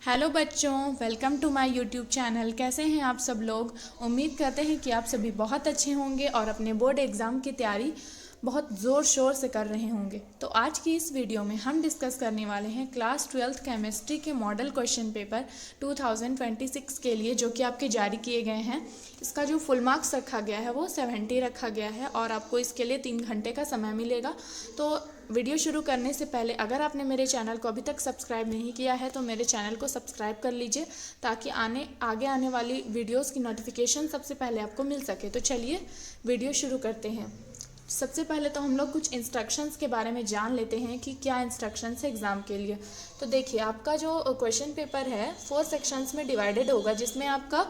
Hello बच्चों, welcome to my YouTube channel. कैसे हैं आप सब लोग। उम्मीद करते हैं कि आप सभी बहुत अच्छे होंगे और अपने बोर्ड एग्ज़ाम की तैयारी बहुत ज़ोर शोर से कर रहे होंगे। तो आज की इस वीडियो में हम डिस्कस करने वाले हैं क्लास 12th केमिस्ट्री के मॉडल क्वेश्चन पेपर 2026 के लिए, जो कि आपके जारी किए गए हैं। इसका जो फुल मार्क्स रखा गया है वो 70 रखा गया है और आपको इसके लिए 3 घंटे का समय मिलेगा। तो वीडियो शुरू करने से पहले अगर आपने मेरे चैनल को अभी तक सब्सक्राइब नहीं किया है तो मेरे चैनल को सब्सक्राइब कर लीजिए, ताकि आगे आने वाली वीडियोस की नोटिफिकेशन सबसे पहले आपको मिल सके। तो चलिए वीडियो शुरू करते हैं। सबसे पहले तो हम लोग कुछ इंस्ट्रक्शंस के बारे में जान लेते हैं कि क्या इंस्ट्रक्शंस है एग्ज़ाम के लिए। तो देखिए, आपका जो क्वेश्चन पेपर है 4 सेक्शंस में डिवाइडेड होगा, जिसमें आपका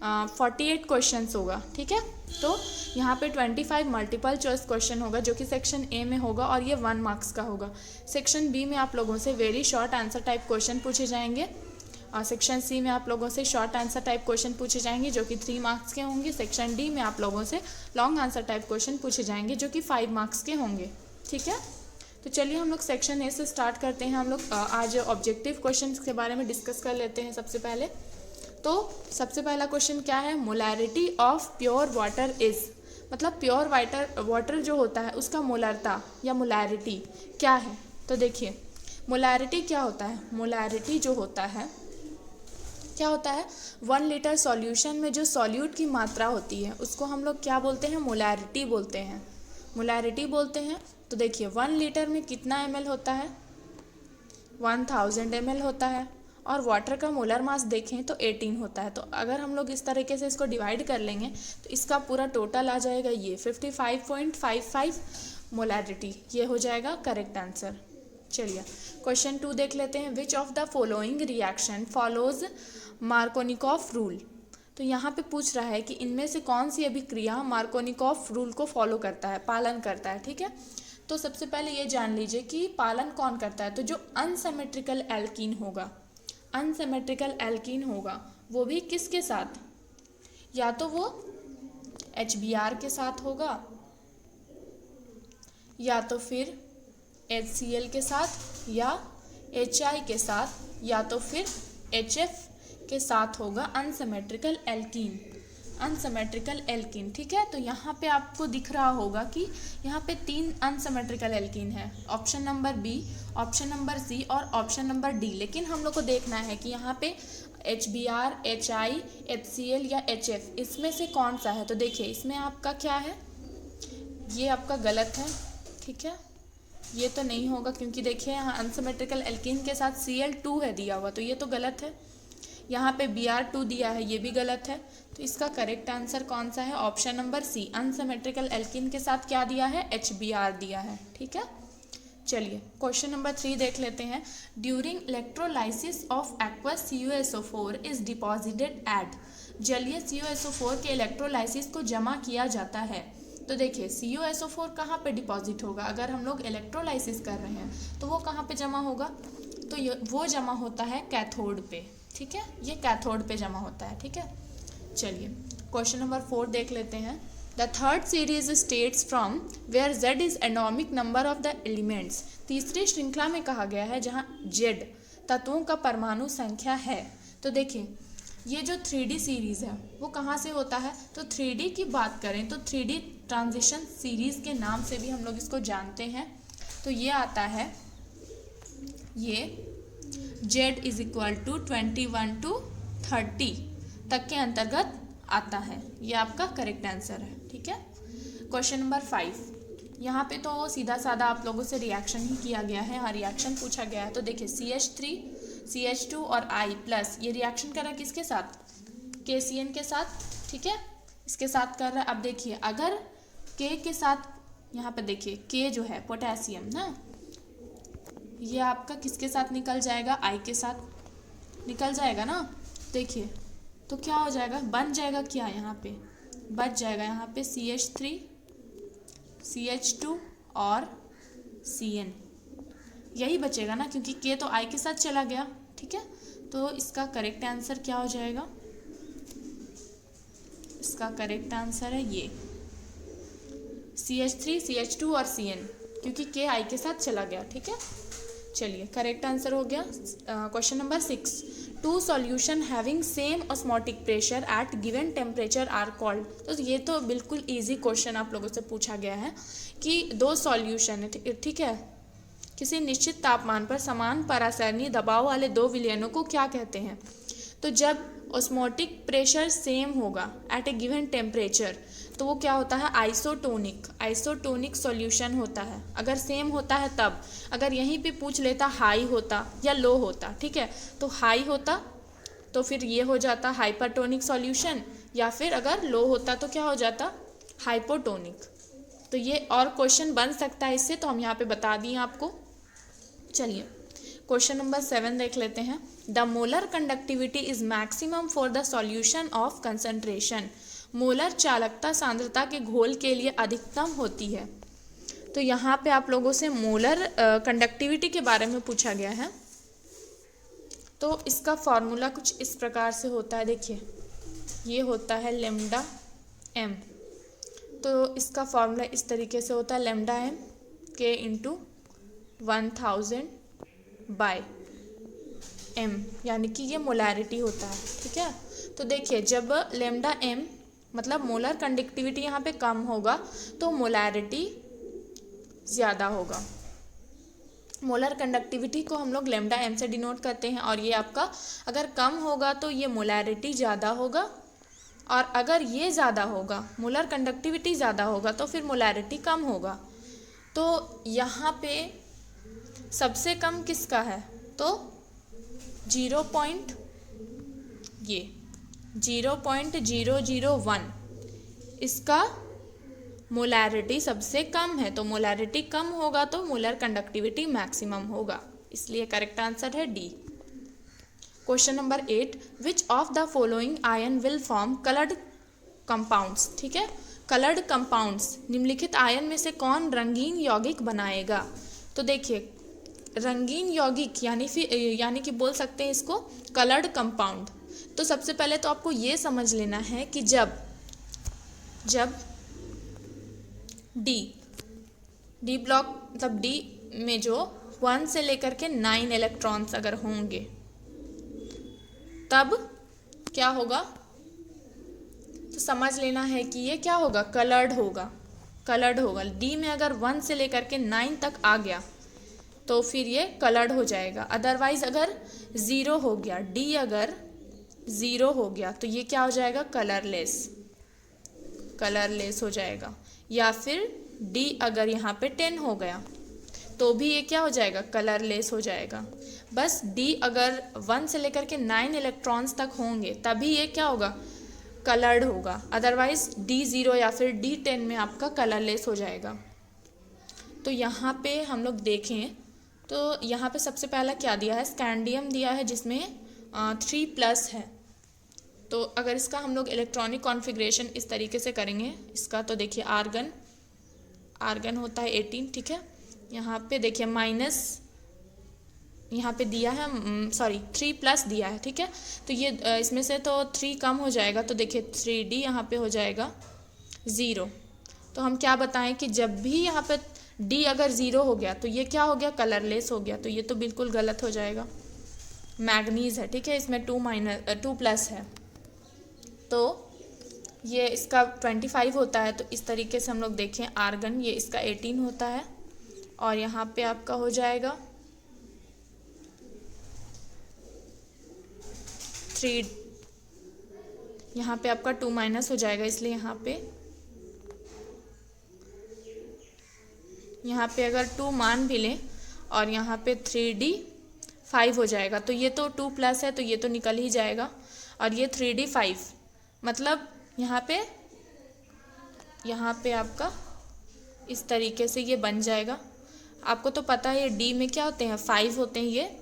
48 क्वेश्चंस होगा। ठीक है, तो यहाँ पे 25 मल्टीपल चॉइस क्वेश्चन होगा, जो कि सेक्शन ए में होगा और ये 1 मार्क्स का होगा। सेक्शन बी में आप लोगों से very short answer type question पूछे जाएंगे और सेक्शन सी में आप लोगों से शॉर्ट आंसर टाइप क्वेश्चन पूछे जाएंगे, जो कि 3 मार्क्स के होंगे। सेक्शन डी में आप लोगों से लॉन्ग आंसर टाइप क्वेश्चन पूछे जाएंगे, जो कि 5 मार्क्स के होंगे। ठीक है, तो चलिए हम लोग सेक्शन ए से स्टार्ट करते हैं। हम लोग आज ऑब्जेक्टिव क्वेश्चन के बारे में डिस्कस कर लेते हैं। सबसे पहले तो सबसे पहला क्वेश्चन क्या है, molarity of pure water is, मतलब प्योर वाटर जो होता है उसका मोलरता या मोलैरिटी क्या है। तो देखिए, मोलैरिटी क्या होता है। मोलैरिटी जो होता है क्या होता है, 1 लीटर सॉल्यूशन में जो सॉल्यूट की मात्रा होती है उसको हम लोग क्या बोलते हैं, मोलैरिटी बोलते हैं। मोलैरिटी बोलते हैं। तो देखिए, 1 लीटर में कितना ml होता है, 1000 ml होता है और वाटर का मोलर मास देखें तो 18 होता है। तो अगर हम लोग इस तरीके से इसको डिवाइड कर लेंगे तो इसका पूरा टोटल आ जाएगा ये 55.55 मोलैरिटी। ये हो जाएगा करेक्ट आंसर। चलिए क्वेश्चन 2 देख लेते हैं। Which of the following reaction follows Markovnikov rule. तो यहाँ पे पूछ रहा है कि इनमें से कौन सी अभिक्रिया मार्कोनिकॉफ रूल को फॉलो करता है, पालन करता है। ठीक है, तो सबसे पहले ये जान लीजिए कि पालन कौन करता है। तो जो अनसिमेट्रिकल एल्कीन होगा, अनसिमेट्रिकल एल्कीन होगा वो भी किसके साथ, या तो वो HBr के साथ होगा, या तो फिर HCl के साथ, या HI के साथ, या तो फिर HF के साथ होगा अनसिमेट्रिकल एल्कीन, अनसिमेट्रिकल एल्कीन। ठीक है, तो यहाँ पे आपको दिख रहा होगा कि यहाँ पे 3 अनसिमेट्रिकल एल्कीन है, option number B, option number C और ऑप्शन नंबर डी। लेकिन हम लोग को देखना है कि यहाँ पे HBr, HI, HCl या HF इसमें से कौन सा है। तो देखिए, इसमें आपका क्या है, ये आपका गलत है। ठीक है, ये तो नहीं होगा, क्योंकि देखिए यहाँ अनसिमेट्रिकल एल्कीन के साथ Cl2 है दिया हुआ, तो ये तो गलत है। यहाँ पे Br2 दिया है, ये भी गलत है। तो इसका करेक्ट आंसर कौन सा है, option number C, unsymmetrical alkene के साथ क्या दिया है, HBr दिया है। ठीक है, चलिए क्वेश्चन नंबर 3 देख लेते हैं। During electrolysis of aqueous CuSO4 is deposited at. जलीय CuSO4 के इलेक्ट्रोलाइसिस को जमा किया जाता है। तो देखिए, CuSO4 कहाँ पे डिपॉजिट होगा, अगर हम लोग इलेक्ट्रोलाइसिस कर रहे हैं तो वो कहाँ पे जमा होगा, तो वो जमा होता है कैथोड पे। ठीक है, ये कैथोड पे जमा होता है। ठीक है, चलिए क्वेश्चन नंबर 4 देख लेते हैं। The third series states from where Z is atomic number of the elements. तीसरी श्रृंखला में कहा गया है जहाँ Z तत्वों का परमाणु संख्या है। तो देखिए, ये जो 3D सीरीज है वो कहाँ से होता है। तो 3D की बात करें तो 3D ट्रांजिशन सीरीज के नाम से भी हम लोग इसको जानते हैं। तो ये आता है, ये Z is equal to 21 to 30 तक के अंतर्गत आता है। ये आपका करेक्ट आंसर है। ठीक है, क्वेश्चन नंबर 5, यहाँ पे तो सीधा साधा आप लोगों से रिएक्शन ही किया गया है। हाँ, रिएक्शन पूछा गया है। तो देखिए, CH3, CH2 और I प्लस ये रिएक्शन कर रहा है किसके साथ, KCN के साथ। ठीक है, इसके साथ कर रहा है। अब देखिए, अगर K के साथ, यहाँ पे देखिए K जो है पोटेशियम ना, ये आपका किसके साथ निकल जाएगा, I के साथ निकल जाएगा ना। देखिए, तो क्या हो जाएगा, बन जाएगा क्या, यहाँ पे बच जाएगा, यहाँ पे CH3, CH2 और Cn, यही बचेगा ना, क्योंकि K तो I के साथ चला गया। ठीक है, तो इसका करेक्ट आंसर क्या हो जाएगा, इसका करेक्ट आंसर है ये CH3, CH2 और Cn, क्योंकि K I के साथ चला गया। ठीक है, चलिए करेक्ट आंसर हो गया question number 6। Two solution having same osmotic pressure at given temperature are called. तो ये तो बिल्कुल इजी क्वेश्चन आप लोगों से पूछा गया है कि दो सॉल्यूशन है, ठीक है, किसी निश्चित तापमान पर समान परासरणी दबाव वाले दो विलयनों को क्या कहते हैं। तो जब ऑस्मोटिक प्रेशर सेम होगा एट ए गिवन टेम्परेचर तो वो क्या होता है, आइसोटोनिक सॉल्यूशन होता है। अगर सेम होता है तब, अगर यहीं पे पूछ लेता हाई होता या लो होता, ठीक है, तो हाई होता तो फिर ये हो जाता हाइपरटोनिक सॉल्यूशन, या फिर अगर लो होता तो क्या हो जाता, हाइपोटोनिक। तो ये और क्वेश्चन बन सकता है इससे, तो हम यहाँ पे बता दिए आपको। चलिए क्वेश्चन नंबर 7 देख लेते हैं। The molar conductivity is maximum for the solution of concentration. Molar चालकता सांद्रता के घोल के लिए अधिकतम होती है। तो यहाँ पे आप लोगों से मोलर कंडक्टिविटी के बारे में पूछा गया है। तो इसका फॉर्मूला कुछ इस प्रकार से होता है, देखिए ये होता है लेमडा एम। तो इसका फॉर्मूला इस तरीके से होता है लेमडा एम के इंटू 1000 बाय एम, यानी कि ये मोलैरिटी होता है, ठीक है। तो देखिए जब लेमडा एम मतलब मोलर कंडक्टिविटी यहाँ पे कम होगा तो मोलैरिटी ज़्यादा होगा। मोलर कंडक्टिविटी को हम लोग लेमडा एम से डिनोट करते हैं, और ये आपका अगर कम होगा तो ये मोलैरिटी ज़्यादा होगा, और अगर ये ज़्यादा होगा, मोलर कंडक्टिविटी ज़्यादा होगा तो फिर मोलैरिटी कम होगा। तो यहाँ पे सबसे कम किसका है, तो 0.001 इसका मोलैरिटी सबसे कम है। तो मोलैरिटी कम होगा तो मोलर कंडक्टिविटी मैक्सिमम होगा, इसलिए करेक्ट आंसर है D. Question number 8, which of the following ion will form coloured compounds. ठीक है, कलर्ड कंपाउंड्स, निम्नलिखित आयन में से कौन रंगीन यौगिक बनाएगा। तो देखिए रंगीन यौगिक यानी कि बोल सकते हैं इसको कलर्ड कंपाउंड। तो सबसे पहले तो आपको ये समझ लेना है कि जब डी ब्लॉक मतलब डी में जो 1 से लेकर के 9 इलेक्ट्रॉन्स अगर होंगे तब क्या होगा, तो समझ लेना है कि ये क्या होगा, कलर्ड होगा। डी में अगर 1 से लेकर के 9 तक आ गया तो फिर ये कलर्ड हो जाएगा। अदरवाइज अगर 0 हो गया, डी अगर 0 हो गया तो ये क्या हो जाएगा, कलरलेस हो जाएगा। या फिर डी अगर यहाँ पे 10 हो गया तो भी ये क्या हो जाएगा, कलरलेस हो जाएगा। बस डी अगर 1 से लेकर के 9 इलेक्ट्रॉन्स तक होंगे तभी ये क्या होगा, कलर्ड होगा। अदरवाइज D0 या फिर D10 में आपका कलरलेस हो जाएगा। तो यहाँ पे हम लोग देखें तो यहाँ पे सबसे पहला क्या दिया है, स्कैंडियम दिया है जिसमें 3+ है। तो अगर इसका हम लोग इलेक्ट्रॉनिक कॉन्फ़िगरेशन इस तरीके से करेंगे इसका, तो देखिए आर्गन होता है 18, ठीक है। यहाँ पे देखिए माइनस यहाँ पे दिया है, 3+ दिया है, ठीक है। तो ये इसमें से तो 3 कम हो जाएगा, तो देखिए 3D यहाँ पे हो जाएगा 0। तो हम क्या बताएं कि जब भी यहाँ पे D अगर 0 हो गया तो ये क्या हो गया, कलरलेस हो गया। तो ये तो बिल्कुल गलत हो जाएगा। मैग्नीज है, ठीक है, इसमें 2+ है तो ये इसका 25 होता है। तो इस तरीके से हम लोग देखें आर्गन ये इसका 18 होता है, और यहाँ पे आपका हो जाएगा 3, यहाँ पे आपका 2- हो जाएगा, इसलिए यहाँ पे अगर 2 मान भी लें और यहाँ पे 3D 5 हो जाएगा। तो ये तो 2+ है तो ये तो निकल ही जाएगा, और ये 3D 5 मतलब यहाँ पे आपका इस तरीके से ये बन जाएगा। आपको तो पता है ये डी में क्या होते हैं, 5 होते हैं, ये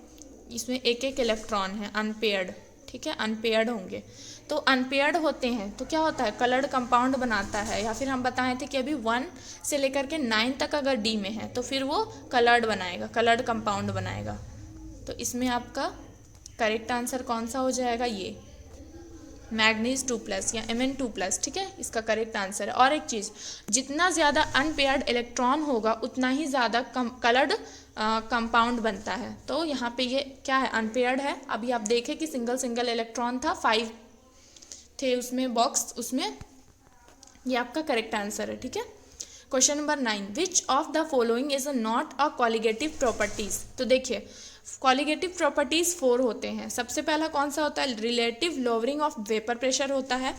इसमें एक इलेक्ट्रॉन है अनपेयर्ड, ठीक है, अनपेयर्ड होंगे। तो अनपेयर्ड होते हैं तो क्या होता है, कलर्ड कंपाउंड बनाता है। या फिर हम बताए थे कि अभी 1 से लेकर के 9 तक अगर डी में है तो फिर वो कलर्ड कंपाउंड बनाएगा। तो इसमें आपका करेक्ट आंसर कौन सा हो जाएगा, ये मैग्नीज 2+ या Mn2+, ठीक है, इसका करेक्ट आंसर है। और एक चीज़, जितना ज़्यादा अनपेयर्ड इलेक्ट्रॉन होगा उतना ही ज़्यादा कलर्ड कंपाउंड बनता है। तो यहाँ पे ये क्या है, अनपेयर्ड है। अभी आप देखें कि सिंगल सिंगल इलेक्ट्रॉन था, 5 थे उसमें बॉक्स, उसमें ये आपका करेक्ट आंसर है, ठीक है। Question number 9, which of the following is not a colligative properties. तो देखिए कॉलिगेटिव प्रॉपर्टीज 4 होते हैं। सबसे पहला कौन सा होता है, relative lowering of vapour pressure होता है,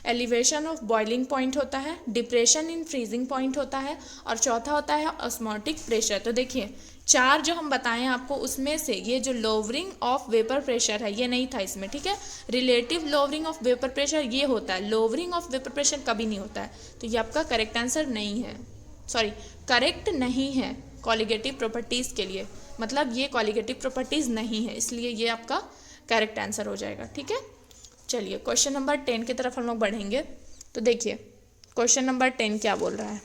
एलिवेशन ऑफ बॉइलिंग पॉइंट होता है, डिप्रेशन इन फ्रीजिंग पॉइंट होता है, और चौथा होता है ऑस्मोटिक प्रेशर। तो देखिए 4 जो हम बताएं आपको, उसमें से ये जो लोअरिंग ऑफ वेपर प्रेशर है ये नहीं था इसमें, ठीक है। Relative lowering of vapour pressure ये होता है, लोअरिंग ऑफ वेपर प्रेशर कभी नहीं होता है। तो ये आपका करेक्ट आंसर नहीं है, सॉरी करेक्ट नहीं है कॉलिगेटिव प्रॉपर्टीज़ के लिए, मतलब ये कॉलिगेटिव प्रॉपर्टीज़ नहीं है, इसलिए ये आपका करेक्ट आंसर हो जाएगा, ठीक है। चलिए क्वेश्चन नंबर 10 की तरफ हम लोग बढ़ेंगे। तो देखिए क्वेश्चन नंबर 10 क्या बोल रहा है।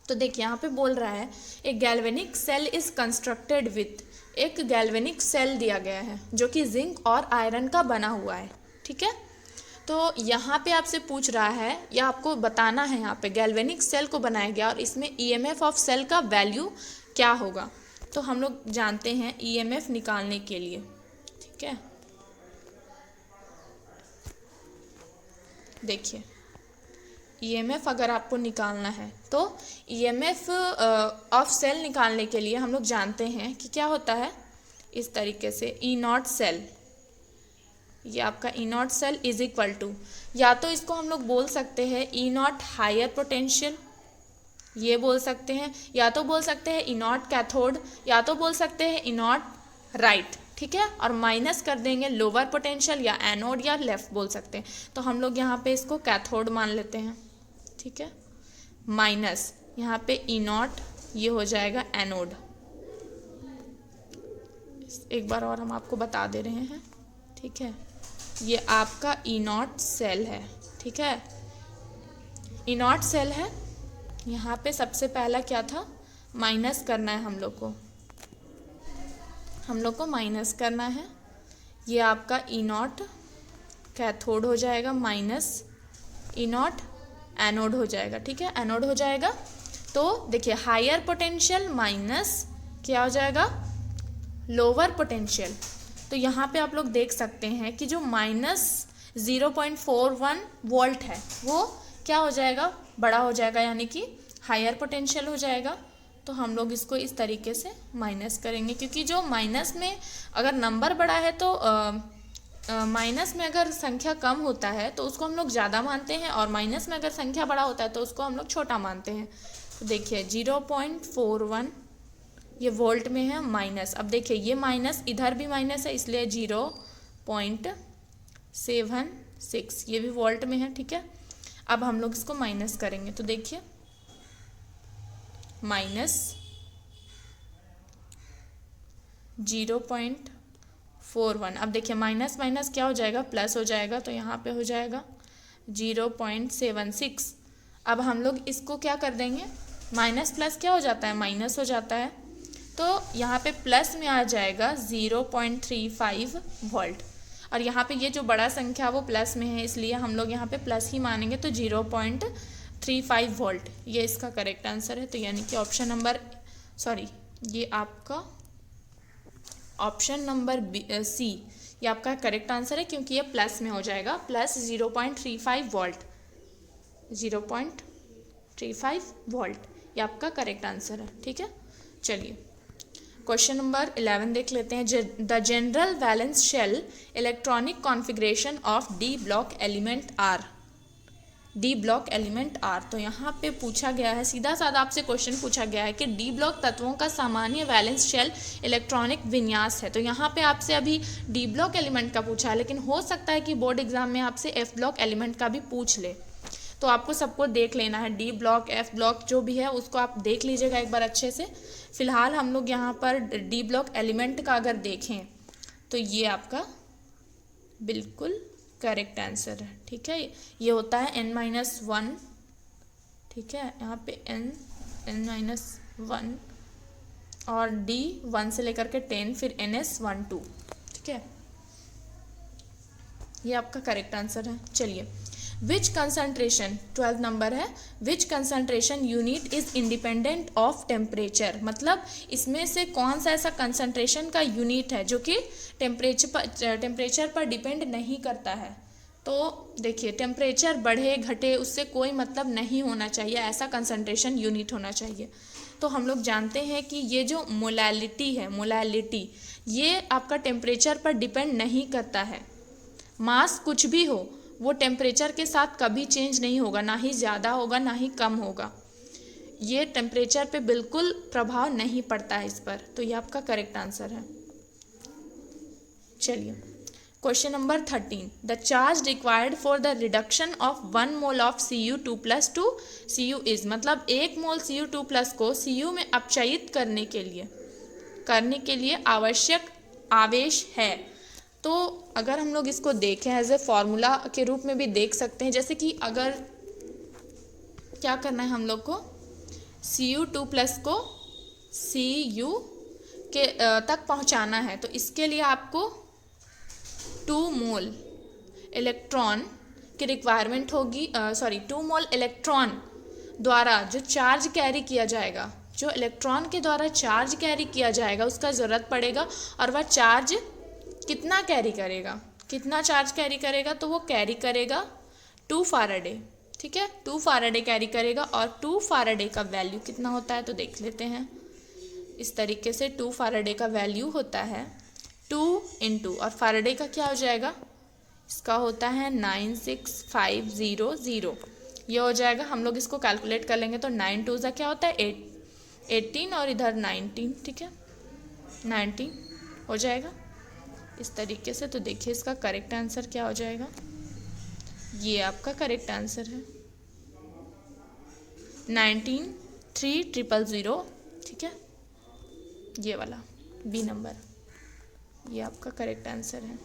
तो देखिए यहाँ पे बोल रहा है a galvanic cell is constructed with, एक गैल्वेनिक सेल दिया गया है जो कि जिंक और आयरन का बना हुआ है, ठीक है। तो यहाँ पे आपसे पूछ रहा है या आपको बताना है, यहाँ पे गैल्वेनिक सेल को बनाया गया और इसमें ईएमएफ ऑफ सेल का वैल्यू क्या होगा। तो हम लोग जानते हैं ईएमएफ निकालने के लिए, ठीक है। देखिए ईएमएफ अगर आपको निकालना है तो ईएमएफ ऑफ सेल निकालने के लिए हम लोग जानते हैं कि क्या होता है, इस तरीके से ई नॉट सेल, ये आपका E naught cell is equal to, या तो इसको हम लोग बोल सकते हैं ई नॉट हायर पोटेंशियल, ये बोल सकते हैं, या तो बोल सकते हैं ई नॉट कैथोड, या तो बोल सकते हैं ई नॉट राइट, ठीक है। और माइनस कर देंगे लोअर पोटेंशियल या एनोड या लेफ्ट बोल सकते हैं। तो हम लोग यहाँ पे इसको कैथोड मान लेते हैं, ठीक है, माइनस यहाँ पे ई नॉट, ये हो जाएगा एनोड। एक बार और हम आपको बता दे रहे हैं, ठीक है, ये आपका ई नॉट सेल है, ठीक है, ई नॉट सेल है। यहाँ पे सबसे पहला क्या था, माइनस करना है हम लोग को माइनस करना है। ये आपका ई नॉट कैथोड हो जाएगा, माइनस ई नॉट एनोड हो जाएगा, ठीक है, एनोड हो जाएगा। तो देखिए हायर पोटेंशियल माइनस क्या हो जाएगा, लोअर पोटेंशियल। तो यहाँ पे आप लोग देख सकते हैं कि जो माइनस 0.41 वोल्ट है वो क्या हो जाएगा, बड़ा हो जाएगा, यानी कि हायर पोटेंशियल हो जाएगा। तो हम लोग इसको इस तरीके से माइनस करेंगे, क्योंकि जो माइनस में अगर नंबर बड़ा है तो माइनस में अगर संख्या कम होता है तो उसको हम लोग ज़्यादा मानते हैं, और माइनस में अगर संख्या बड़ा होता है तो उसको हम लोग छोटा मानते हैं। तो देखिए 0.41 ये वोल्ट में है माइनस। अब देखिए ये माइनस, इधर भी माइनस है, इसलिए 0.76 ये भी वोल्ट में है, ठीक है। अब हम लोग इसको माइनस करेंगे, तो देखिए माइनस 0.41, अब देखिए माइनस माइनस क्या हो जाएगा, प्लस हो जाएगा। तो यहाँ पे हो जाएगा 0.76। अब हम लोग इसको क्या कर देंगे, माइनस प्लस क्या हो जाता है, माइनस हो जाता है। तो यहाँ पे प्लस में आ जाएगा 0.35 वोल्ट, और यहाँ पे ये जो बड़ा संख्या वो प्लस में है, इसलिए हम लोग यहाँ पे प्लस ही मानेंगे। तो 0.35 वोल्ट ये इसका करेक्ट आंसर है। तो यानी कि ऑप्शन नंबर ये आपका ऑप्शन नंबर सी ये आपका करेक्ट आंसर है, क्योंकि ये प्लस में हो जाएगा, प्लस 0.35 वोल्ट, 0.35 वोल्ट ये आपका करेक्ट आंसर है, ठीक है। चलिए क्वेश्चन नंबर 11 देख लेते हैं। The general valence shell electronic configuration of D block element are, D block element are. तो यहाँ पे पूछा गया है, सीधा साधा आपसे क्वेश्चन पूछा गया है कि डी ब्लॉक तत्वों का सामान्य वैलेंस शेल इलेक्ट्रॉनिक विन्यास है। तो यहाँ पे आपसे अभी डी ब्लॉक एलिमेंट का पूछा है, लेकिन हो सकता है कि बोर्ड एग्जाम में आपसे एफ ब्लॉक एलिमेंट का भी पूछ ले। तो आपको सबको देख लेना है, डी ब्लॉक एफ ब्लॉक जो भी है उसको आप देख लीजिएगा एक बार अच्छे से। फिलहाल हम लोग यहाँ पर डी ब्लॉक एलिमेंट का अगर देखें तो ये आपका बिल्कुल करेक्ट आंसर है, ठीक है। ये होता है n-1, ठीक है, यहाँ पे n-1 और d 1 से लेकर के 10, फिर ns 1 2, ठीक है। ये आपका करेक्ट आंसर है। चलिए, विच कंसंट्रेशन 12 नंबर है, which concentration unit is independent of temperature, मतलब इसमें से कौन सा ऐसा कंसंट्रेशन का यूनिट है जो कि टेम्परेचर पर डिपेंड नहीं करता है। तो देखिए, टेम्परेचर बढ़े घटे उससे कोई मतलब नहीं होना चाहिए, ऐसा कंसंट्रेशन यूनिट होना चाहिए। तो हम लोग जानते हैं कि ये जो मोलैलिटी है, मोलैलिटी ये आपका टेम्परेचर पर डिपेंड नहीं करता है। मास कुछ भी हो वो टेम्परेचर के साथ कभी चेंज नहीं होगा, ना ही ज़्यादा होगा ना ही कम होगा, ये टेम्परेचर पे बिल्कुल प्रभाव नहीं पड़ता है इस पर। तो ये आपका करेक्ट आंसर है। चलिए, question number 13, the charge required for the reduction of 1 mole of Cu2+ to Cu is, मतलब 1 मोल Cu2+ को Cu में अपचयित करने के लिए आवश्यक आवेश है। तो अगर हम लोग इसको देखें एज ए फॉर्मूला के रूप में भी देख सकते हैं, जैसे कि अगर क्या करना है हम लोग को, Cu2+ को Cu के तक पहुंचाना है, तो इसके लिए आपको 2 मोल इलेक्ट्रॉन की रिक्वायरमेंट होगी। 2 मोल इलेक्ट्रॉन द्वारा जो चार्ज कैरी किया जाएगा, जो इलेक्ट्रॉन के द्वारा चार्ज कैरी किया जाएगा उसका ज़रूरत पड़ेगा, और वह चार्ज कितना कैरी करेगा, कितना चार्ज कैरी करेगा, तो वो कैरी करेगा 2 फाराडे। ठीक है, 2 फाराडे कैरी करेगा, और 2 फाराडे का वैल्यू कितना होता है तो देख लेते हैं। इस तरीके से 2 फाराडे का वैल्यू होता है 2 × और फाराडे का क्या हो जाएगा, इसका होता है 96500, ये हो जाएगा। हम लोग इसको कैलकुलेट कर लेंगे तो 9 2 ज़ा क्या होता है 18 और इधर 19, ठीक है 19 हो जाएगा इस तरीके से। तो देखिए इसका करेक्ट आंसर क्या हो जाएगा, ये आपका करेक्ट आंसर है 19,300,000, ठीक है, ये वाला बी नंबर, ये आपका करेक्ट आंसर है।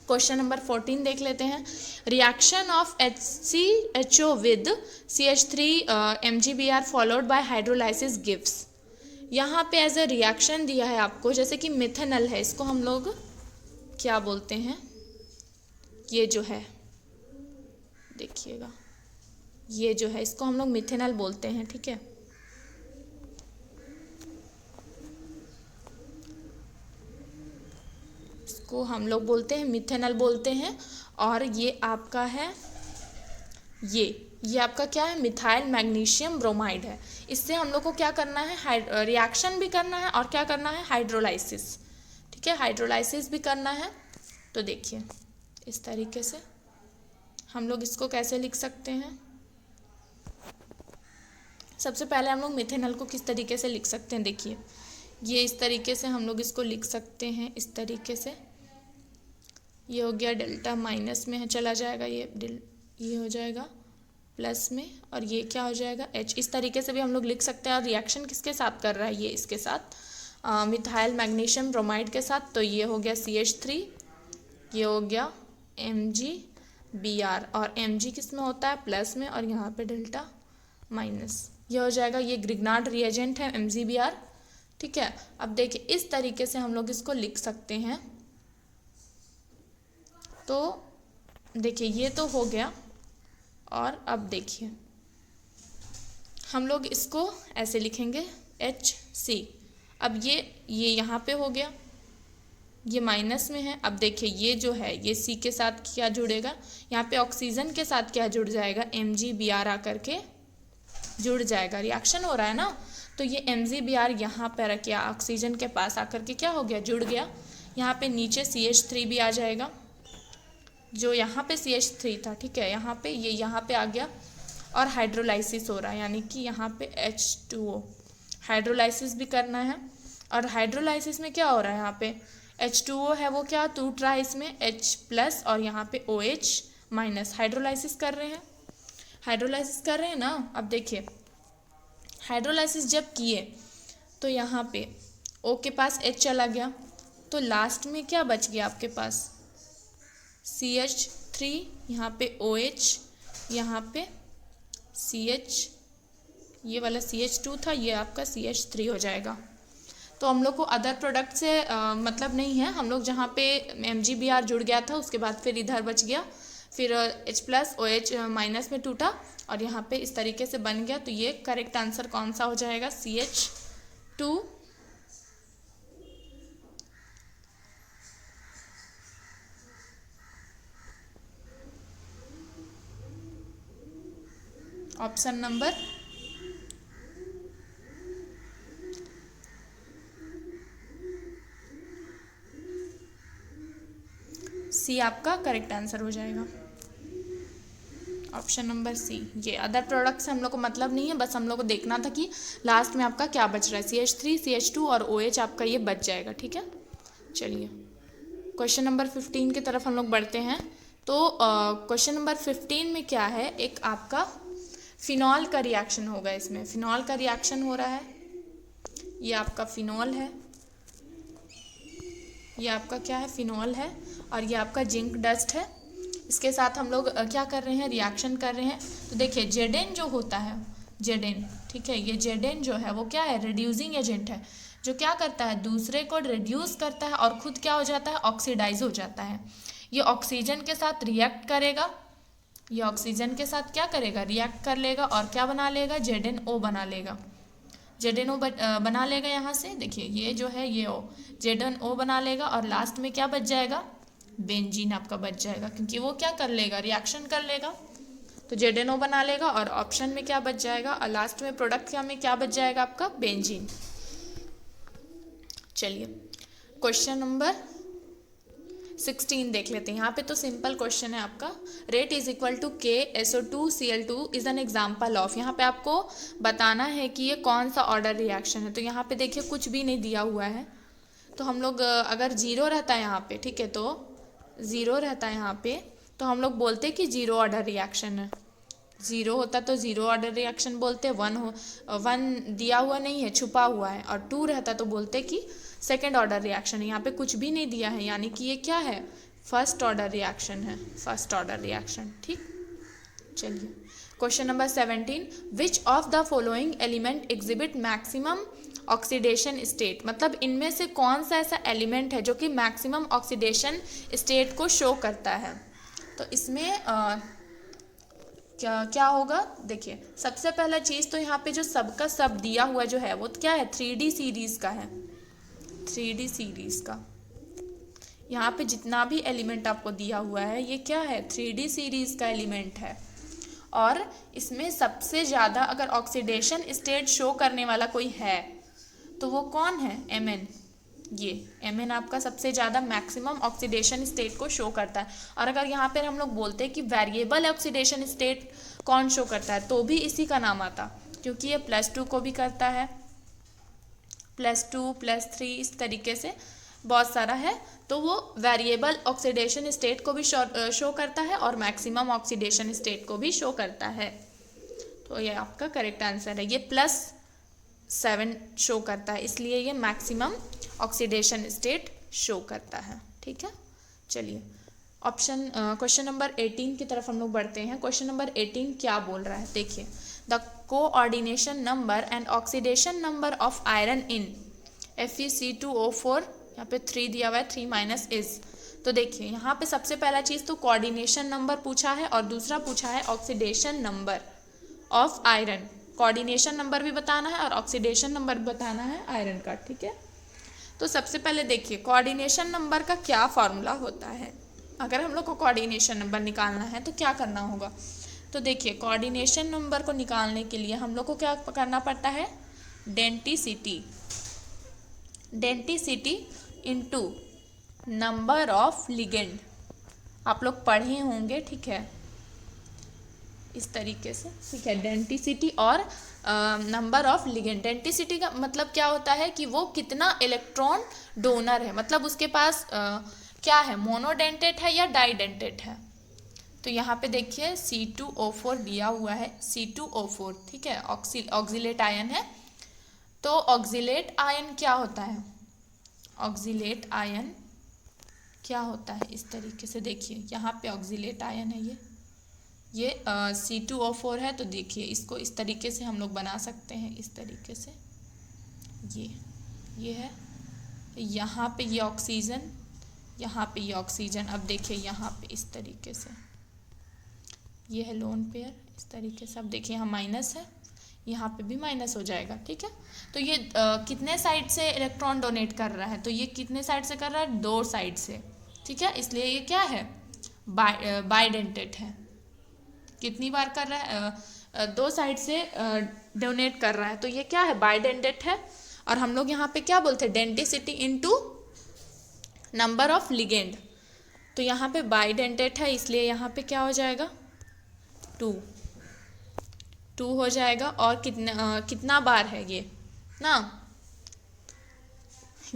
क्वेश्चन नंबर 14 देख लेते हैं, reaction of HCHO with CH3 MgBr followed by hydrolysis gives. यहाँ पे एज ए रिएक्शन दिया है आपको, जैसे कि मिथेनॉल है, इसको हम लोग क्या बोलते हैं, ये जो है देखिएगा, ये जो है इसको हम लोग मिथेनॉल बोलते हैं, ठीक है। इसको हम लोग बोलते हैं मिथेनॉल बोलते हैं, और ये आपका है ये आपका क्या है, मिथाइल मैग्नीशियम ब्रोमाइड है। इससे हम लोग को क्या करना है, रिएक्शन भी करना है और क्या करना है, हाइड्रोलाइसिस, ठीक है, हाइड्रोलाइसिस भी करना है। तो देखिए इस तरीके से हम लोग इसको कैसे लिख सकते हैं। सबसे पहले हम लोग मिथेनॉल को किस तरीके से लिख सकते हैं, देखिए ये इस तरीके से हम लोग इसको लिख सकते हैं, इस तरीके से, ये हो गया डेल्टा माइनस में है चला जाएगा, ये हो जाएगा प्लस में, और ये क्या हो जाएगा H। इस तरीके से भी हम लोग लिख सकते हैं। और रिएक्शन किसके साथ कर रहा है, ये इसके साथ मिथाइल मैग्नीशियम ब्रोमाइड के साथ। तो ये हो गया CH3, ये हो गया MgBr, और Mg किस में होता है, प्लस में, और यहाँ पे डेल्टा माइनस, ये हो जाएगा, ये ग्रिग्नार्ड रिएजेंट है MgBr, ठीक है। अब देखिए इस तरीके से हम लोग इसको लिख सकते हैं। तो देखिए ये तो हो गया, और अब देखिए हम लोग इसको ऐसे लिखेंगे HC। अब ये यहाँ पे हो गया, ये माइनस में है। अब देखिए ये जो है ये C के साथ क्या जुड़ेगा, यहाँ पे ऑक्सीजन के साथ क्या जुड़ जाएगा, MgBr आकर के जुड़ जाएगा, रिएक्शन हो रहा है ना। तो ये MgBr यहाँ पर क्या ऑक्सीजन के पास आकर के क्या हो गया, जुड़ गया। यहाँ पे नीचे CH3 भी आ जाएगा, जो यहाँ पे CH3 था, ठीक है, यहाँ पे ये यहाँ पे आ गया, और हाइड्रोलाइसिस हो रहा है, यानी कि यहाँ पे H2O हाइड्रोलाइसिस भी करना है। और हाइड्रोलाइसिस में क्या हो रहा है, यहाँ पे H2O है वो क्या टूट रहा है, इसमें H+ और यहाँ पे OH-, हाइड्रोलाइसिस कर रहे हैं ना। अब देखिए हाइड्रोलाइसिस जब किए तो यहाँ पे O के पास H चला गया, तो लास्ट में क्या बच गया आपके पास, CH3, यहाँ पे OH, यहाँ पे CH, ये वाला CH2 था, ये आपका CH3 हो जाएगा। तो हम लोग को अदर प्रोडक्ट से मतलब नहीं है। हम लोग जहाँ पे MgBr जुड़ गया था उसके बाद फिर इधर बच गया, फिर H+ OH- में टूटा और यहाँ पे इस तरीके से बन गया। तो ये करेक्ट आंसर कौन सा हो जाएगा? CH2। ऑप्शन नंबर सी आपका करेक्ट आंसर हो जाएगा। Option number C. ये अदर प्रोडक्ट से हम लोग को मतलब नहीं है, बस हम लोग को देखना था कि लास्ट में आपका क्या बच रहा है। CH3 CH2 और OH आपका ये बच जाएगा। ठीक है, चलिए क्वेश्चन नंबर 15 की तरफ हम लोग बढ़ते हैं। तो क्वेश्चन नंबर 15 में क्या है, एक आपका फिनॉल का रिएक्शन होगा। इसमें फिनॉल का रिएक्शन हो रहा है। ये आपका फिनॉल है, ये आपका क्या है? फिनॉल है। और ये आपका जिंक डस्ट है। इसके साथ हम लोग क्या कर रहे हैं? रिएक्शन कर रहे हैं। तो देखिए Zn जो होता है, Zn, ठीक है, ये Zn जो है वो क्या है? रिड्यूसिंग एजेंट है, जो क्या करता है? दूसरे को रिड्यूस करता है और खुद क्या हो जाता है? ऑक्सीडाइज हो जाता है। ये ऑक्सीजन के साथ रिएक्ट करेगा, ये ऑक्सीजन के साथ क्या करेगा? रिएक्ट कर लेगा और क्या बना लेगा? ZnO बना लेगा। ZnO बना लेगा। यहाँ से देखिए ये जो है ये O, ZnO बना लेगा और लास्ट में क्या बच जाएगा? बेंजीन आपका बच जाएगा, क्योंकि वो क्या कर लेगा? रिएक्शन कर लेगा। तो ZnO बना लेगा और ऑप्शन में क्या बच जाएगा? और लास्ट में प्रोडक्ट क्या में क्या बच जाएगा? आपका बेंजीन। चलिए क्वेश्चन नंबर 16 देख लेते हैं। यहाँ पे तो सिंपल क्वेश्चन है आपका। Rate is equal to KSO2Cl2 is an example of. यहाँ पे आपको बताना है कि ये कौन सा ऑर्डर रिएक्शन है। तो यहाँ पे देखिए कुछ भी नहीं दिया हुआ है। तो हम लोग अगर जीरो रहता है यहाँ पे, ठीक है, तो ज़ीरो रहता है यहाँ पे, तो हम लोग बोलते कि जीरो ऑर्डर रिएक्शन है। ज़ीरो होता तो ज़ीरो ऑर्डर रिएक्शन बोलते। वन दिया हुआ नहीं है, छुपा हुआ है, और 2 रहता तो बोलते कि सेकेंड ऑर्डर रिएक्शन है। यहाँ पे कुछ भी नहीं दिया है, यानी कि ये क्या है? फर्स्ट ऑर्डर रिएक्शन है, फर्स्ट ऑर्डर रिएक्शन। ठीक, चलिए question number 17, which of the following element exhibit maximum oxidation state. मतलब इनमें से कौन सा ऐसा एलिमेंट है जो कि मैक्सिमम ऑक्सीडेशन स्टेट को शो करता है। तो इसमें क्या होगा? देखिए सबसे पहला चीज़ तो यहाँ पे जो सबका सब दिया हुआ जो है वो क्या है? 3D सीरीज का है, 3D सीरीज का। यहाँ पे जितना भी एलिमेंट आपको दिया हुआ है ये क्या है? 3D सीरीज का एलिमेंट है। और इसमें सबसे ज़्यादा अगर ऑक्सीडेशन स्टेट शो करने वाला कोई है तो वो कौन है? Mn। ये Mn आपका सबसे ज़्यादा मैक्सिमम ऑक्सीडेशन स्टेट को शो करता है। और अगर यहाँ पर हम लोग बोलते हैं कि वेरिएबल ऑक्सीडेशन स्टेट कौन शो करता है, तो भी इसी का नाम आता, क्योंकि ये +2 को भी करता है, +2 +3 इस तरीके से बहुत सारा है। तो वो वेरिएबल ऑक्सीडेशन स्टेट को भी शो करता है और मैक्सिमम ऑक्सीडेशन स्टेट को भी शो करता है। तो ये आपका करेक्ट आंसर है। ये +7 शो करता है, इसलिए ये मैक्सिमम ऑक्सीडेशन स्टेट शो करता है। ठीक है, चलिए क्वेश्चन नंबर 18 की तरफ हम लोग बढ़ते हैं। क्वेश्चन नंबर 18 क्या बोल रहा है? देखिए, the coordination number and oxidation number of iron in FeC2O4, यहाँ पे 3 दिया हुआ है, 3 - इज। तो देखिए यहाँ पे सबसे पहला चीज़ तो कोऑर्डिनेशन नंबर पूछा है और दूसरा पूछा है oxidation number of iron. Coordination number भी बताना है और ऑक्सीडेशन नंबर भी बताना है आयरन का। ठीक है, तो सबसे पहले देखिए कोऑर्डिनेशन नंबर का क्या फॉर्मूला होता है। अगर हम लोग को कोऑर्डिनेशन नंबर निकालना है तो क्या करना होगा? तो देखिए कोऑर्डिनेशन नंबर को निकालने के लिए हम लोग को क्या करना पड़ता है? Denticity into number of ligand. आप लोग पढ़े होंगे, ठीक है, इस तरीके से। ठीक है, डेंटिसिटी और नंबर ऑफ लिगेंड। डेंटिसिटी का मतलब क्या होता है कि वो कितना इलेक्ट्रॉन डोनर है, मतलब उसके पास क्या है, मोनोडेंटेट है या डाइडेंटेट है। तो यहाँ पे देखिए C2O4 दिया हुआ है, C2O4, ठीक है, ऑक्सीलेट आयन है। तो ऑक्सीलेट आयन क्या होता है? ऑक्सीलेट आयन क्या होता है? इस तरीके से देखिए, यहाँ पे ऑक्सीलेट आयन है, ये C2O4 है। तो देखिए इसको इस तरीके से हम लोग बना सकते हैं, इस तरीके से। ये ये है, यहाँ पे ये ऑक्सीजन, यहाँ पे ये ऑक्सीजन। अब देखिए यहाँ पे इस तरीके से ये है लोन पेयर, इस तरीके से। अब देखिए यहाँ माइनस है, यहाँ पे भी माइनस हो जाएगा, ठीक है। तो ये कितने साइड से इलेक्ट्रॉन डोनेट कर रहा है, तो ये कितने साइड से कर रहा है, 2 साइड से, ठीक है। इसलिए ये क्या है, बाइडेंटेट है। कितनी बार कर रहा है, 2 साइड से डोनेट कर रहा है, तो ये क्या है, बाइडेंटेट है। और हम लोग यहाँ पे क्या बोलते हैं, denticity into number of ligand. तो यहाँ पे बाइडेंटेट है, इसलिए यहाँ पे क्या हो जाएगा, 2 हो जाएगा। और कितना बार है ये ना,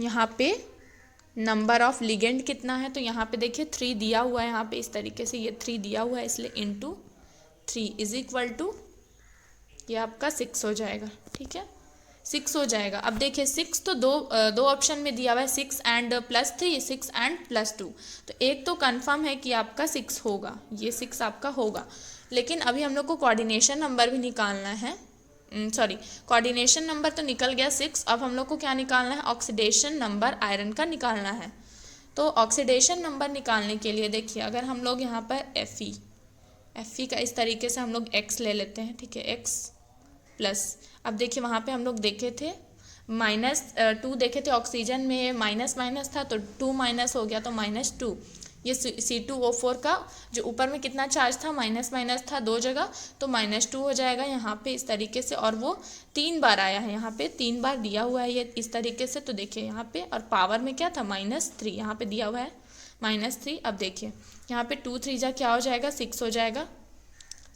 यहाँ पे नंबर ऑफ लिगेंड कितना है, तो यहाँ पे देखिए 3 दिया हुआ है, यहाँ पे इस तरीके से ये 3 दिया हुआ है, इसलिए इंटू 3 इज इक्वल टू ये आपका 6 हो जाएगा, ठीक है, 6 हो जाएगा। अब देखिए 6 तो दो ऑप्शन में दिया हुआ है, 6 एंड +3, 6 एंड +2। तो एक तो कंफर्म है कि आपका 6 होगा, ये 6 आपका होगा। लेकिन अभी हम लोग को कोऑर्डिनेशन नंबर भी निकालना है, कोऑर्डिनेशन नंबर तो निकल गया 6। अब हम लोग को क्या निकालना है, ऑक्सीडेशन नंबर आयरन का निकालना है। तो ऑक्सीडेशन नंबर निकालने के लिए देखिए, अगर हम लोग यहाँ पर Fe का इस तरीके से हम लोग x ले लेते हैं, ठीक है, x प्लस। अब देखिए वहाँ पे हम लोग देखे थे -2 देखे थे, ऑक्सीजन में माइनस माइनस था तो 2 माइनस हो गया, तो -2। ये C2O4 का जो ऊपर में कितना चार्ज था, माइनस माइनस था 2 जगह, तो -2 हो जाएगा यहाँ पे इस तरीके से। और वो 3 बार आया है, यहाँ पे 3 बार दिया हुआ है ये इस तरीके से। तो देखिए यहाँ पे, और पावर में क्या था, -3, यहाँ पे दिया हुआ है -3। अब देखिए यहाँ पे 2 3 जा क्या हो जाएगा, 6 हो जाएगा,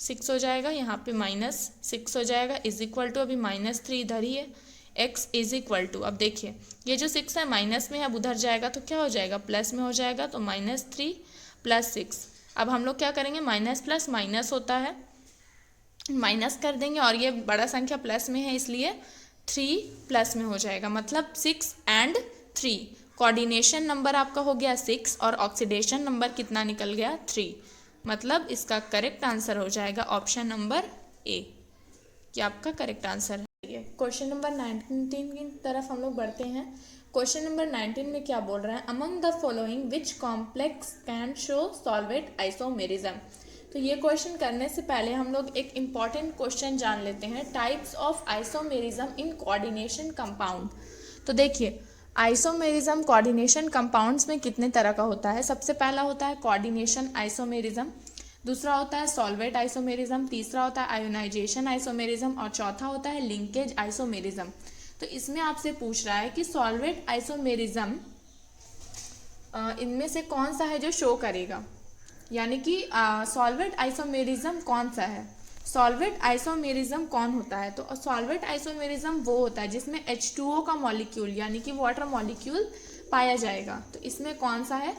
6 हो जाएगा। यहाँ पे -6 हो जाएगा, इज इक्वल टू, अभी -3 इधर ही है, x इज इक्वल टू। अब देखिए ये जो 6 है माइनस में, अब उधर जाएगा तो क्या हो जाएगा, प्लस में हो जाएगा, तो -3 + 6। अब हम लोग क्या करेंगे, माइनस प्लस माइनस होता है, माइनस कर देंगे, और ये बड़ा संख्या प्लस में है इसलिए 3 प्लस में हो जाएगा, मतलब 6 एंड 3। कोऑर्डिनेशन नंबर आपका हो गया 6 और ऑक्सीडेशन नंबर कितना निकल गया, 3। मतलब इसका करेक्ट आंसर हो जाएगा ऑप्शन नंबर ए, ये आपका करेक्ट आंसर है। क्वेश्चन नंबर 19 की तरफ हम लोग बढ़ते हैं। क्वेश्चन नंबर 19 में क्या बोल रहा है, among the following which complex can show solvate isomerism. तो ये क्वेश्चन करने से पहले हम लोग एक इम्पॉर्टेंट क्वेश्चन जान लेते हैं, types of isomerism in coordination compound. तो देखिए आइसोमेरिज्म कोऑर्डिनेशन कंपाउंड्स में कितने तरह का होता है। सबसे पहला होता है कोऑर्डिनेशन आइसोमेरिज्म, दूसरा होता है सॉल्वेट आइसोमेरिज्म, तीसरा होता है आयोनाइजेशन आइसोमेरिज्म, और चौथा होता है लिंकेज आइसोमेरिज्म। तो इसमें आपसे पूछ रहा है कि सॉल्वेट आइसोमेरिज्म इनमें से कौन सा है जो शो करेगा, यानी कि सॉल्वेट आइसोमेरिज्म कौन सा है। सॉल्वेट आइसोमेरिज्म कौन होता है, तो सॉल्वेट आइसोमेरिज्म वो होता है जिसमें H2O का मॉलिक्यूल यानी कि वाटर मॉलिक्यूल पाया जाएगा। तो इसमें कौन सा है,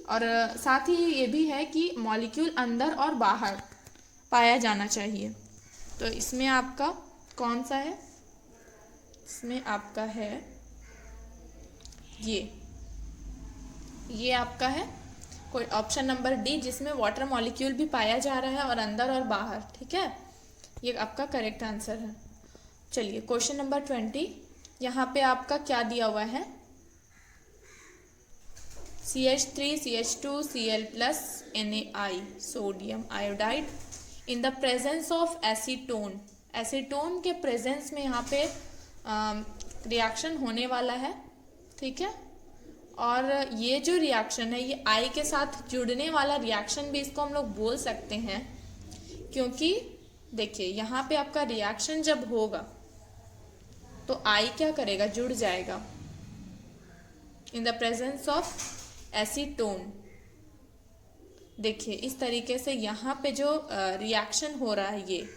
और साथ ही ये भी है कि मॉलिक्यूल अंदर और बाहर पाया जाना चाहिए। तो इसमें आपका कौन सा है, इसमें आपका है ये आपका है कोई ऑप्शन नंबर डी, जिसमें वाटर मॉलिक्यूल भी पाया जा रहा है और अंदर और बाहर, ठीक है, ये आपका करेक्ट आंसर है। चलिए क्वेश्चन नंबर 20, यहाँ पे आपका क्या दिया हुआ है, CH3 CH2 Cl plus NaI sodium iodide in the presence of acetone. Acetone के प्रेजेंस में यहाँ पे रिएक्शन होने वाला है, ठीक है। और ये जो रिएक्शन है ये आई के साथ जुड़ने वाला रिएक्शन भी इसको हम लोग बोल सकते हैं, क्योंकि देखिए यहाँ पे आपका रिएक्शन जब होगा तो आई क्या करेगा, जुड़ जाएगा in the presence of acetone. देखिए इस तरीके से यहाँ पे जो रिएक्शन हो रहा है ये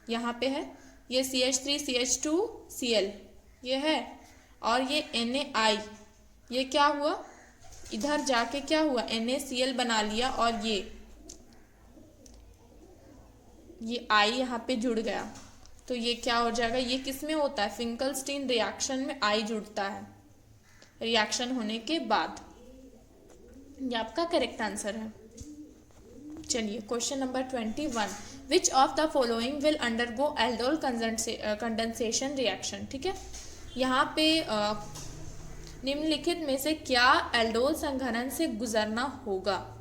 यहाँ पे है, ये CH3 CH2 Cl ये है, और ये NaI ये क्या हुआ, इधर जाके क्या हुआ, NaCl बना लिया, और ये I यहाँ पे जुड़ गया। तो ये क्या हो जाएगा, ये किस में होता है, फिंकलस्टीन रिएक्शन में I जुड़ता है रिएक्शन होने के बाद। ये आपका करेक्ट आंसर है। चलिए question number 21, which of the following will undergo aldol condensation reaction. ठीक है, यहाँ पे निम्नलिखित में से क्या एल्डोल संघनन से गुजरना होगा?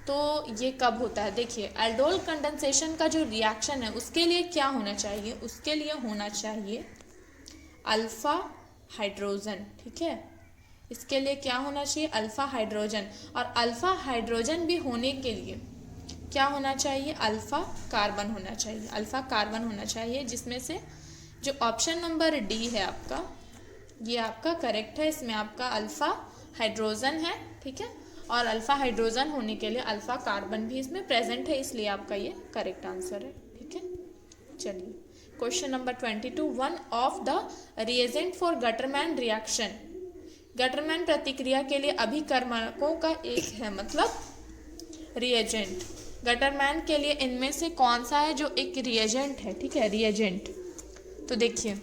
तो ये कब होता है? देखिए, एल्डोल कंडेंसेशन का जो रिएक्शन है उसके लिए क्या होना चाहिए? उसके लिए होना चाहिए अल्फा हाइड्रोजन। ठीक है, इसके लिए क्या होना चाहिए? Alpha hydrogen. और अल्फा हाइड्रोजन भी होने के लिए क्या होना चाहिए? अल्फा कार्बन होना चाहिए। अल्फा कार्बन होना चाहिए, जिसमें से जो ऑप्शन नंबर डी है आपका, ये आपका करेक्ट है। इसमें आपका अल्फा हाइड्रोजन है। ठीक है, और अल्फा हाइड्रोजन होने के लिए अल्फा कार्बन भी इसमें प्रेजेंट है, इसलिए आपका ये करेक्ट आंसर है। ठीक है, चलिए question number 22, one of the reagent for Gattermann reaction. Gattermann प्रतिक्रिया के लिए अभिकर्मकों का एक है, मतलब रिएजेंट। गटरमैन के लिए इनमें से कौन सा है जो एक रिएजेंट है? ठीक है, रिएजेंट। तो देखिए,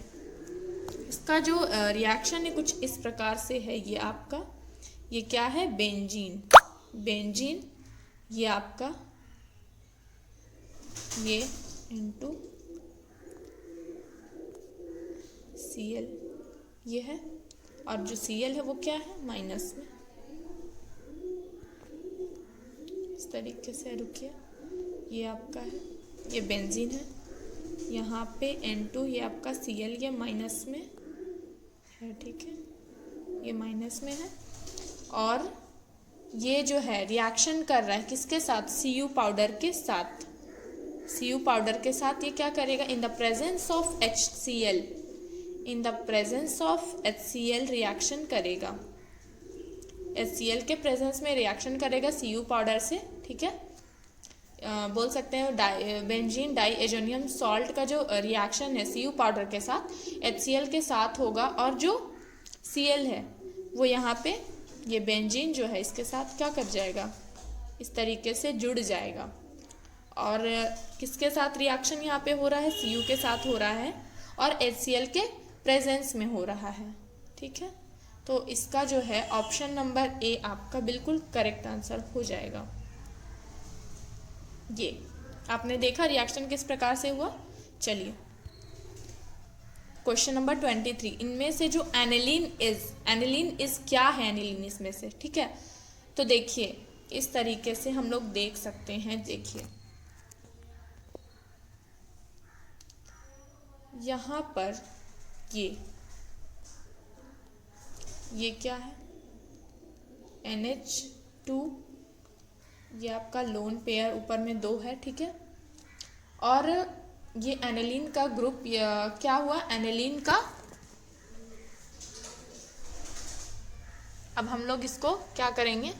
इसका जो रिएक्शन है कुछ इस प्रकार से है। ये आपका, ये क्या है? बेंजीन। बेंजीन, ये आपका, ये इनटू Cl, ये है। और जो Cl है वो क्या है? माइनस में। इस तरीके से, रुकिए, ये आपका है, ये बेंजीन है, यहाँ पे N2, ये आपका Cl, ये माइनस में है। ठीक है, ये माइनस में है। और ये जो है रिएक्शन कर रहा है किसके साथ? Cu पाउडर के साथ। Cu पाउडर के साथ ये क्या करेगा? In the presence of HCl, in the presence of HCl reaction करेगा। HCl के प्रेजेंस में रिएक्शन करेगा Cu पाउडर से। ठीक है, बोल सकते हैं बेंजीन डाइएजोनियम सॉल्ट का जो रिएक्शन है Cu पाउडर के साथ HCl के साथ होगा, और जो Cl है वो यहाँ पे ये बेंजीन जो है इसके साथ क्या कर जाएगा? इस तरीके से जुड़ जाएगा। और किसके साथ रिएक्शन यहाँ पे हो रहा है? Cu के साथ हो रहा है, और HCl के प्रेजेंस में हो रहा है। ठीक है, तो इसका जो है ऑप्शन नंबर ए आपका बिल्कुल करेक्ट आंसर हो जाएगा। ये आपने देखा रिएक्शन किस प्रकार से हुआ। चलिए क्वेश्चन नंबर 23, इनमें से जो एनिलीन इज क्या है? एनिलीन इसमें से। ठीक है, तो देखिए इस तरीके से हम लोग देख सकते हैं। देखिए यहाँ पर ये क्या है? NH2, ये आपका लोन पेयर ऊपर में 2 है। ठीक है, और ये एनिलीन का ग्रुप क्या हुआ? एनिलीन का, अब हम लोग इसको क्या करेंगे?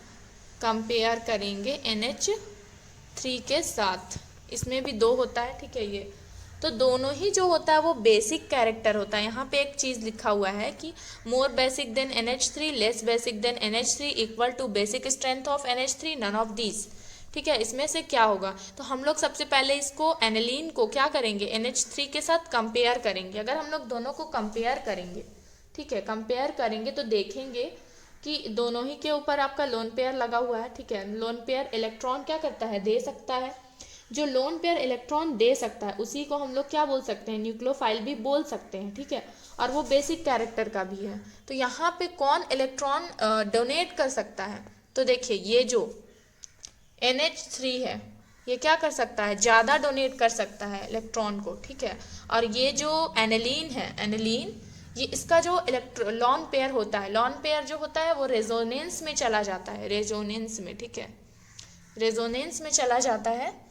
कंपेयर करेंगे NH3 के साथ। इसमें भी 2 होता है। ठीक है, ये तो दोनों ही जो होता है वो बेसिक कैरेक्टर होता है। यहाँ पे एक चीज़ लिखा हुआ है कि more basic than NH3, less basic than NH3, equal to basic strength of NH3, none of these. ठीक है, इसमें से क्या होगा? तो हम लोग सबसे पहले इसको एनिलीन को क्या करेंगे? NH3 के साथ कंपेयर करेंगे। अगर हम लोग दोनों को कंपेयर करेंगे, ठीक है, कंपेयर करेंगे तो देखेंगे कि दोनों ही के ऊपर आपका लोन पेयर लगा हुआ है। ठीक है, लोन पेयर इलेक्ट्रॉन क्या करता है? दे सकता है। जो लोन पेयर इलेक्ट्रॉन दे सकता है उसी को हम लोग क्या बोल सकते हैं? न्यूक्लियोफाइल भी बोल सकते हैं। ठीक है, और वो बेसिक कैरेक्टर का भी है। तो यहाँ पे कौन इलेक्ट्रॉन डोनेट कर सकता है? तो देखिए, ये जो NH3 है ये क्या कर सकता है? ज़्यादा डोनेट कर सकता है इलेक्ट्रॉन को। ठीक है, और ये जो एनिलीन है, एनिलीन, ये इसका जो लॉन पेयर होता है, लॉन पेयर जो होता है वो रेजोनेंस में चला जाता है। रेजोनेंस में, ठीक है, रेजोनेंस में चला जाता है,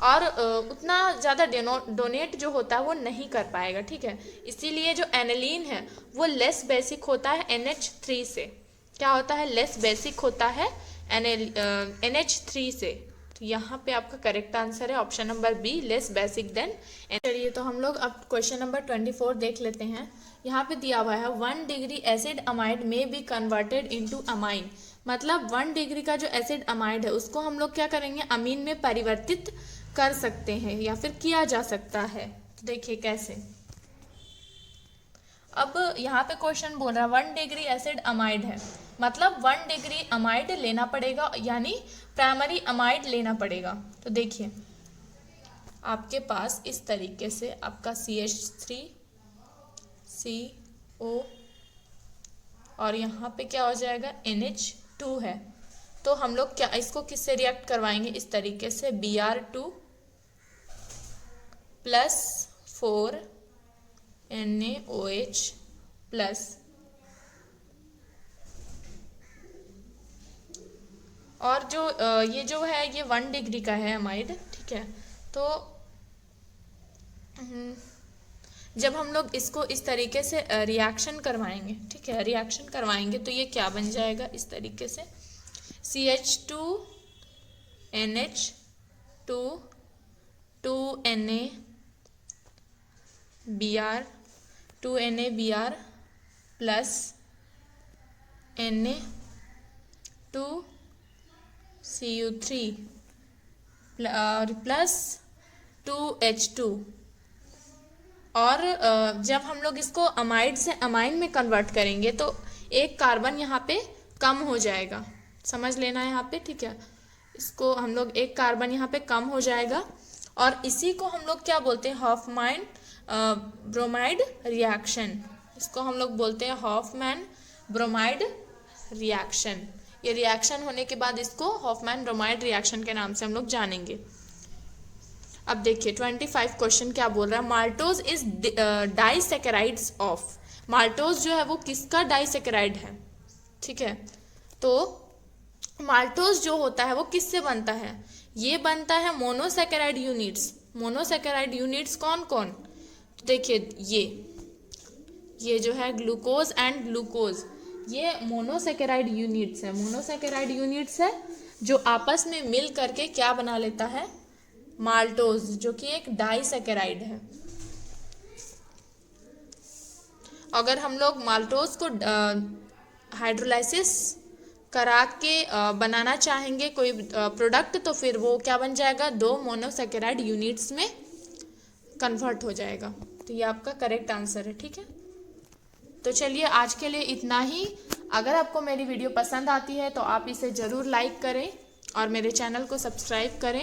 और उतना ज़्यादा डोनेट जो होता है वो नहीं कर पाएगा। ठीक है, इसीलिए जो एनिलीन है वो लेस बेसिक होता है NH3 से। क्या होता है? लेस बेसिक होता है NH3 से। तो यहाँ पे आपका करेक्ट आंसर है option number B, less basic than. चलिए तो हम लोग अब क्वेश्चन नंबर 24 देख लेते हैं। यहाँ पे दिया हुआ है 1 डिग्री एसिड अमाइड में बी कन्वर्टेड इनटू अमाइन। मतलब 1 डिग्री का जो एसिड अमाइड है उसको हम लोग क्या करेंगे? अमीन में परिवर्तित कर सकते हैं या फिर किया जा सकता है। तो देखिए कैसे। अब यहाँ पे क्वेश्चन बोल रहा है 1 डिग्री एसिड अमाइड है, मतलब 1 डिग्री अमाइड लेना पड़ेगा, यानी प्राइमरी अमाइड लेना पड़ेगा। तो देखिए आपके पास इस तरीके से आपका CH3CO और यहाँ पे क्या हो जाएगा, NH2 है। तो हम लोग क्या इसको किससे रिएक्ट करवाएंगे, इस तरीके से Br2 प्लस 4 NaOH प्लस, और जो ये जो है ये 1 डिग्री का है अमाइड, ठीक है। तो जब हम लोग इसको इस तरीके से रिएक्शन करवाएंगे, ठीक है, रिएक्शन करवाएंगे तो ये क्या बन जाएगा, इस तरीके से CH2 NH2 2Na Br 2Na Br plus Na 2 Cu3 plus 2H2। और जब हम लोग इसको अमाइड से अमाइन में कन्वर्ट करेंगे तो एक कार्बन यहाँ पे कम हो जाएगा, समझ लेना यहाँ पे, ठीक है। इसको हम लोग एक कार्बन यहाँ पे कम हो जाएगा और इसी को हम लोग क्या बोलते हैं, हॉफमैन ब्रोमाइड रिएक्शन। इसको हम लोग बोलते हैं हॉफमैन ब्रोमाइड रिएक्शन। ये रिएक्शन होने के बाद इसको हॉफमैन ब्रोमाइड रिएक्शन के नाम से हम लोग जानेंगे। अब देखिए 25 क्वेश्चन क्या बोल रहा है, maltose is disaccharides of. Maltose जो है वो किसका डाइसैकेराइड है, ठीक है। तो माल्टोज जो होता है वो किससे बनता है, ये बनता है मोनोसैकेराइड यूनिट्स। मोनोसैकेराइड यूनिट्स कौन कौन, तो देखिए ये जो है ग्लूकोज एंड ग्लूकोज, ये मोनोसैकेराइड यूनिट्स है। मोनोसैकेराइड यूनिट्स है जो आपस में मिल करके क्या बना लेता है, माल्टोज, जो कि एक डाइसैकेराइड है। अगर हम लोग माल्टोज को हाइड्रोलाइसिस करा के बनाना चाहेंगे कोई प्रोडक्ट, तो फिर वो क्या बन जाएगा, 2 मोनोसैकेराइड यूनिट्स में कन्वर्ट हो जाएगा। तो ये आपका करेक्ट आंसर है, ठीक है। तो चलिए आज के लिए इतना ही। अगर आपको मेरी वीडियो पसंद आती है तो आप इसे ज़रूर लाइक करें और मेरे चैनल को सब्सक्राइब करें।